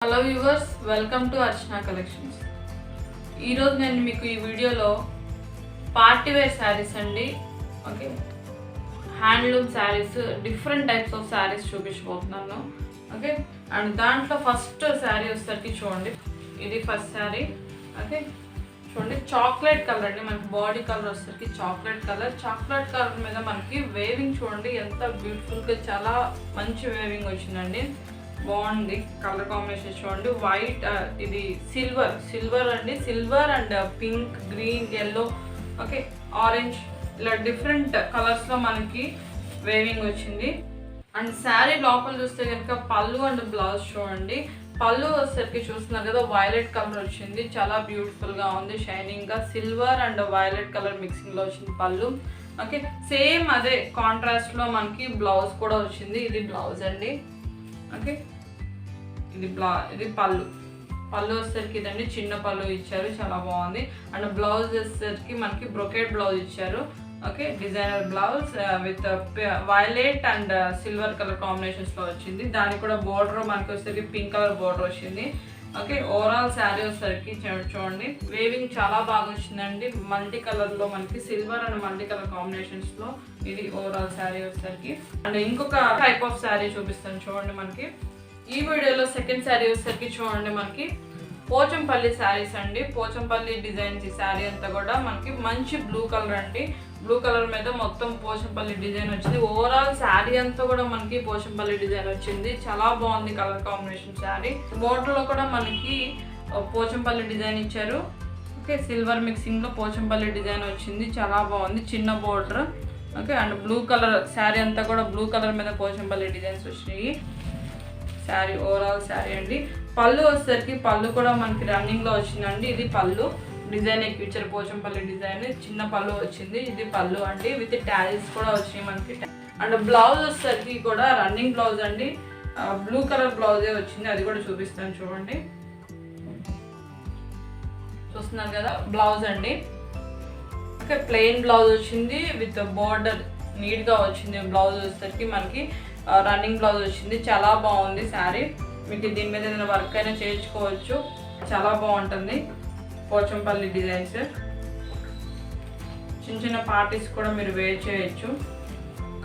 Hello viewers, welcome to Archana collections. ఈరోజు నేను మీకు ఈ వీడియోలో పార్టీ వేర్ శారీస్ అండి, okay, handloom saris, different types of saris చూపించబోతున్నాను. ఓకే, అండ్ దాంట్లో ఫస్ట్ శారీ వచ్చేసరికి చూడండి, ఇది ఫస్ట్ శారీ. ఓకే, చూడండి, చాక్లెట్ కలర్ అండి. మనకి బాడీ కలర్ వచ్చేసరికి చాక్లెట్ కలర్ మీద మనకి వేవింగ్ చూడండి ఎంత బ్యూటిఫుల్గా, చాలా మంచి వేవింగ్ వచ్చిందండి. బాగుంది కలర్ కాంబినేషన్ చూడండి. వైట్, ఇది సిల్వర్ అండి, silver and pink, green, yellow, okay, orange, ఇలా డిఫరెంట్ కలర్స్లో మనకి వేవింగ్ వచ్చింది. అండ్ శారీ లోపల చూస్తే కనుక పళ్ళు అండ్ బ్లౌజ్ చూడండి. పళ్ళు వచ్చేసరికి చూస్తున్నారు కదా, వైలెట్ కలర్ వచ్చింది, చాలా బ్యూటిఫుల్గా ఉంది, షైనింగ్గా. సిల్వర్ అండ్ వైలెట్ కలర్ మిక్సింగ్లో వచ్చింది పళ్ళు. ఓకే, సేమ్ అదే కాంట్రాస్ట్లో మనకి బ్లౌజ్ కూడా వచ్చింది. ఇది బ్లౌజ్ అండి. ఓకే, ఇది పళ్ళు వచ్చేసరికి ఇదండి, చిన్న పళ్ళు ఇచ్చారు, చాలా బాగుంది. అండ్ బ్లౌజ్ వచ్చేసరికి మనకి బ్రొకెట్ బ్లౌజ్ ఇచ్చారు. Okay, designer blouse with violet and silver colour కాంబినేషన్స్లో వచ్చింది. దానికి కూడా బోర్డర్ మనకి వచ్చేసరికి పింక్ కలర్ బోర్డర్ వచ్చింది. ఓకే, ఓవరాల్ శారీ వచ్చేసరికి చూడండి, వేవింగ్ చాలా బాగా వచ్చిందండి. మల్టీ కలర్లో మనకి సిల్వర్ అండ్ మల్టీ కలర్ కాంబినేషన్స్లో ఇది ఓవరాల్ శారీ వచ్చేసరికి. అండ్ ఇంకొక టైప్ ఆఫ్ శారీ చూపిస్తాను చూడండి. మనకి ఈ వీడియోలో సెకండ్ శారీ వచ్చేసరికి చూడండి, మనకి పోచంపల్లి శారీస్ అండి. పోచంపల్లి డిజైన్స్. ఈ శారీ అంతా కూడా మనకి మంచి బ్లూ కలర్ అండి. బ్లూ కలర్ మీద మొత్తం పోచంపల్లి డిజైన్ వచ్చింది. ఓవరాల్ శారీ అంతా కూడా మనకి పోచంపల్లి డిజైన్ వచ్చింది, చాలా బాగుంది కలర్ కాంబినేషన్ శారీ. బోర్డర్లో కూడా మనకి పోచంపల్లి డిజైన్ ఇచ్చారు. ఓకే, సిల్వర్ మిక్సింగ్లో పోచంపల్లి డిజైన్ వచ్చింది, చాలా బాగుంది, చిన్న border. Okay, and blue colour sari అంతా కూడా బ్లూ కలర్ మీద పోచంపల్లి డిజైన్స్ వచ్చినాయి. శారీ ఓవరాల్ శారీ అండి. పళ్ళు వచ్చేసరికి పళ్ళు కూడా మనకి రన్నింగ్లో వచ్చిందండి. ఇది పళ్ళు డిజైన్ ఎక్కిచ్చారు, పోచంపల్లి డిజైన్, చిన్న పళ్ళు వచ్చింది. ఇది పళ్ళు అండి, విత్ టాజిల్స్ కూడా వచ్చినాయి మనకి. అండ్ బ్లౌజ్ వచ్చేసరికి కూడా రన్నింగ్ బ్లౌజ్ అండి, బ్లూ కలర్ బ్లౌజే వచ్చింది, అది కూడా చూపిస్తాను చూడండి. చూస్తున్నారు కదా, బ్లౌజ్ అండి. ఓకే, ప్లెయిన్ బ్లౌజ్ వచ్చింది విత్ బోర్డర్ నీట్గా వచ్చింది. బ్లౌజ్ వచ్చేసరికి మనకి రన్నింగ్ బ్లౌజ్ వచ్చింది, చాలా బాగుంది శారీ. మీకు దీని మీద ఏదైనా వర్క్ అయినా చేయించుకోవచ్చు, చాలా బాగుంటుంది. పోచంపల్లి డిజైన్స్, చిన్న పార్టీస్ కూడా మీరు వేర్ చేయొచ్చు.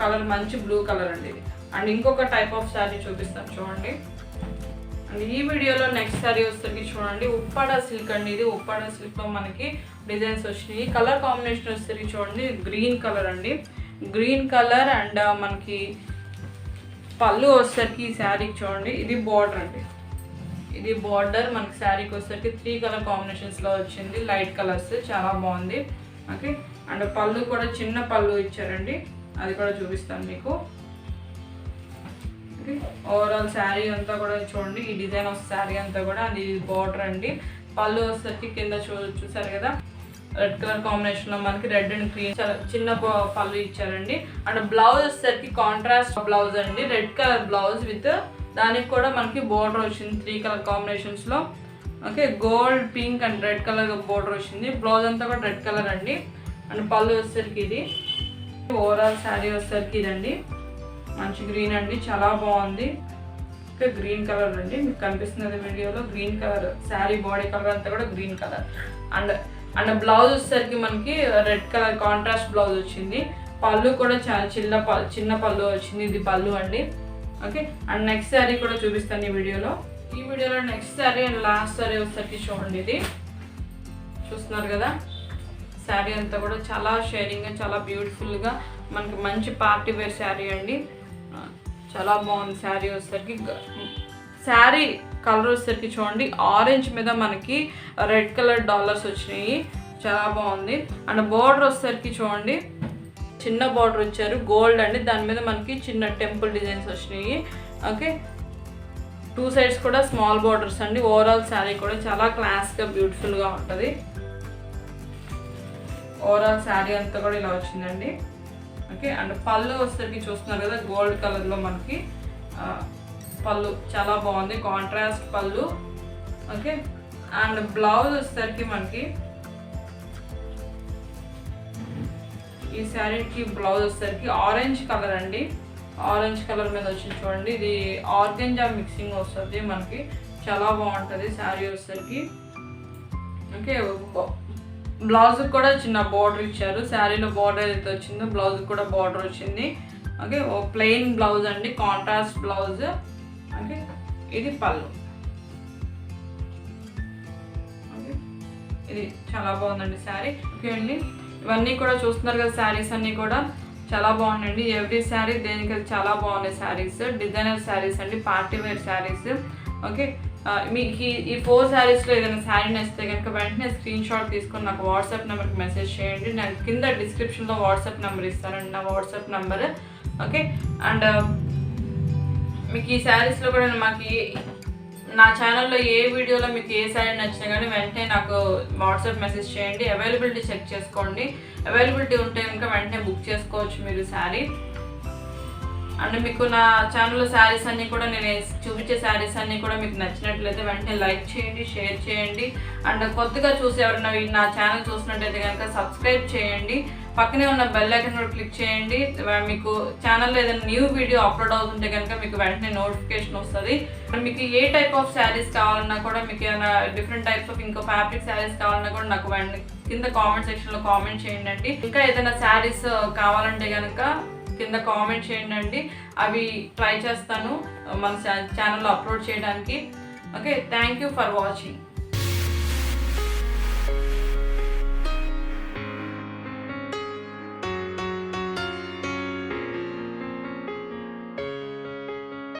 కలర్ మంచి బ్లూ కలర్ అండి ఇది. అండ్ ఇంకొక టైప్ ఆఫ్ శారీ చూపిస్తాను చూడండి. అండ్ ఈ వీడియోలో నెక్స్ట్ శారీ వచ్చేసరికి చూడండి, ఉప్పాడ సిల్క్ అండి. ఇది ఉప్పాడ సిల్క్లో మనకి డిజైన్స్ వచ్చినాయి. కలర్ కాంబినేషన్ వచ్చేసరికి చూడండి, గ్రీన్ కలర్ అండి, గ్రీన్ కలర్. అండ్ మనకి పళ్ళు వచ్చేసరికి ఈ శారీకి చూడండి, ఇది బార్డర్ అండి. ఇది బార్డర్ మనకి శారీకి వచ్చేసరికి 3 కలర్ కాంబినేషన్స్లో వచ్చింది, లైట్ కలర్స్, చాలా బాగుంది. ఓకే, అండ్ పళ్ళు కూడా చిన్న పళ్ళు ఇచ్చారండి, అది కూడా చూపిస్తాను మీకు. ఓకే, ఓవరాల్ శారీ అంతా కూడా చూడండి, ఈ డిజైన్ ఆఫ్ శారీ అంతా కూడా అది బార్డర్ అండి. పళ్ళు వచ్చేసరికి కింద చూసారు కదా, రెడ్ కలర్ కాంబినేషన్లో మనకి రెడ్ అండ్ గ్రీన్ చిన్న పళ్ళు ఇచ్చారండి. అండ్ బ్లౌజ్ వచ్చేసరికి కాంట్రాస్ట్ బ్లౌజ్ అండి, రెడ్ కలర్ బ్లౌజ్ విత్ దానికి కూడా మనకి బోర్డర్ వచ్చింది 3 కలర్ కాంబినేషన్స్లో. Okay, gold, pink and red colour border వచ్చింది. బ్లౌజ్ అంతా కూడా రెడ్ కలర్ అండి. అండ్ పళ్ళు వచ్చేసరికి ఇది. ఓవరాల్ శారీ వచ్చేసరికి ఇదండి, మంచి గ్రీన్ అండి, చాలా బాగుంది. ఓకే, గ్రీన్ కలర్ అండి, మీకు కనిపిస్తున్నది వీడియోలో green colour. Sari body colour అంతా కూడా గ్రీన్ కలర్. అండ్ బ్లౌజ్ వచ్చేసరికి మనకి రెడ్ కలర్ కాంట్రాస్ట్ బ్లౌజ్ వచ్చింది. పళ్ళు కూడా చాలా చిన్న పళ్ళు వచ్చింది, ఇది పళ్ళు అండి. ఓకే, అండ్ నెక్స్ట్ శారీ కూడా చూపిస్తాను ఈ వీడియోలో. Next sari and last sari వచ్చేసరికి చూడండి, ఇది చూస్తున్నారు కదా, శారీ అంతా కూడా చాలా షైనింగ్గా, చాలా బ్యూటిఫుల్గా మనకి మంచి పార్టీ వేర్ శారీ అండి, చాలా బాగుంది. శారీ వచ్చేసరికి శారీ కలర్ వచ్చేసరికి చూడండి, ఆరెంజ్ మీద మనకి రెడ్ కలర్ డాలర్స్ వచ్చినాయి, చాలా బాగుంది. అండ్ బోర్డర్ వచ్చేసరికి చూడండి, చిన్న బార్డర్ ఇచ్చారు, గోల్డ్ అండి, దాని మీద మనకి చిన్న టెంపుల్ డిజైన్స్ వచ్చినాయి. ఓకే, 2 సైడ్స్ కూడా స్మాల్ బార్డర్స్ అండి. ఓవరాల్ శారీ కూడా చాలా క్లాస్గా బ్యూటిఫుల్గా ఉంటుంది. ఓవరాల్ శారీ అంతా కూడా ఇలా వచ్చిందండి. ఓకే, అండ్ పళ్ళు వచ్చేసరికి చూస్తున్నారు కదా, గోల్డ్ కలర్లో మనకి పళ్ళు చాలా బాగుంది, కాంట్రాస్ట్ పళ్ళు. ఓకే, అండ్ బ్లౌజ్ వచ్చేసరికి మనకి ఈ శారీకి బ్లౌజ్ వచ్చేసరికి ఆరెంజ్ కలర్ అండి, ఆరెంజ్ కలర్ మీద వచ్చింది చూడండి. ఇది ఆర్గెంజా మిక్సింగ్ వస్తుంది మనకి, చాలా బాగుంటుంది శారీ వచ్చేసరికి. ఓకే, బ్లౌజ్కి కూడా చిన్న బార్డర్ ఇచ్చారు. శారీలో బార్డర్ అయితే వచ్చిందో బ్లౌజ్కి కూడా బార్డర్ వచ్చింది. ఓకే, ఓ ప్లెయిన్ బ్లౌజ్ అండి, కాంట్రాస్ట్ బ్లౌజ్. ఓకే, ఇది పళ్ళు. ఓకే, ఇది చాలా బాగుందండి శారీ. ఓకే అండి, ఇవన్నీ కూడా చూస్తున్నారు కదా, శారీస్ అన్నీ కూడా చాలా బాగున్నాయండి. ఎవ్రీ శారీ దేనికి చాలా బాగున్నాయి శారీస్, డిజైనర్ శారీస్ అండి, పార్టీ వేర్ శారీస్. ఓకే, మీకు ఈ 4 శారీస్లో ఏదైనా శారీ నచ్చితే కనుక వెంటనే స్క్రీన్ షాట్ తీసుకొని నాకు వాట్సాప్ నెంబర్కి మెసేజ్ చేయండి. నాకు కింద డిస్క్రిప్షన్లో వాట్సాప్ నెంబర్ ఇస్తానండి, నా వాట్సాప్ నెంబర్. ఓకే, అండ్ మీకు ఈ శారీస్లో కూడా మాకు నా ఛానల్లో ఏ వీడియోలో మీకు ఏ శారీ నచ్చినా కానీ వెంటనే నాకు వాట్సాప్ మెసేజ్ చేయండి. అవైలబిలిటీ చెక్ చేసుకోండి. అవైలబిలిటీ ఉంటే కనుక వెంటనే బుక్ చేసుకోవచ్చు మీరు శారీ. అండ్ మీకు నా ఛానల్లో శారీస్ అన్నీ కూడా నేను చూపించే శారీస్ అన్నీ కూడా మీకు నచ్చినట్లయితే వెంటనే లైక్ చేయండి, షేర్ చేయండి. అండ్ కొత్తగా చూసి ఎవరైనా నా ఛానల్ చూసినట్టయితే కనుక సబ్స్క్రైబ్ చేయండి. పక్కనే ఉన్న బెల్ ఐకాన్ కూడా క్లిక్ చేయండి. మీకు ఛానల్లో ఏదైనా న్యూ వీడియో అప్లోడ్ అవుతుంటే కనుక మీకు వెంటనే నోటిఫికేషన్ వస్తుంది. మీకు ఏ టైప్ ఆఫ్ శారీస్ కావాలన్నా కూడా, మీకు ఏమైనా డిఫరెంట్ టైప్స్ ఆఫ్ ఇంకో ఫ్యాబ్రిక్ శారీస్ కావాలన్నా కూడా నాకు కింద కామెంట్ సెక్షన్లో కామెంట్ చేయండి. ఇంకా ఏదైనా శారీస్ కావాలంటే కనుక కింద కామెంట్ చేయండి. అవి ట్రై చేస్తాను మన ఛానల్లో అప్లోడ్ చేయడానికి. Okay, thank you for watching.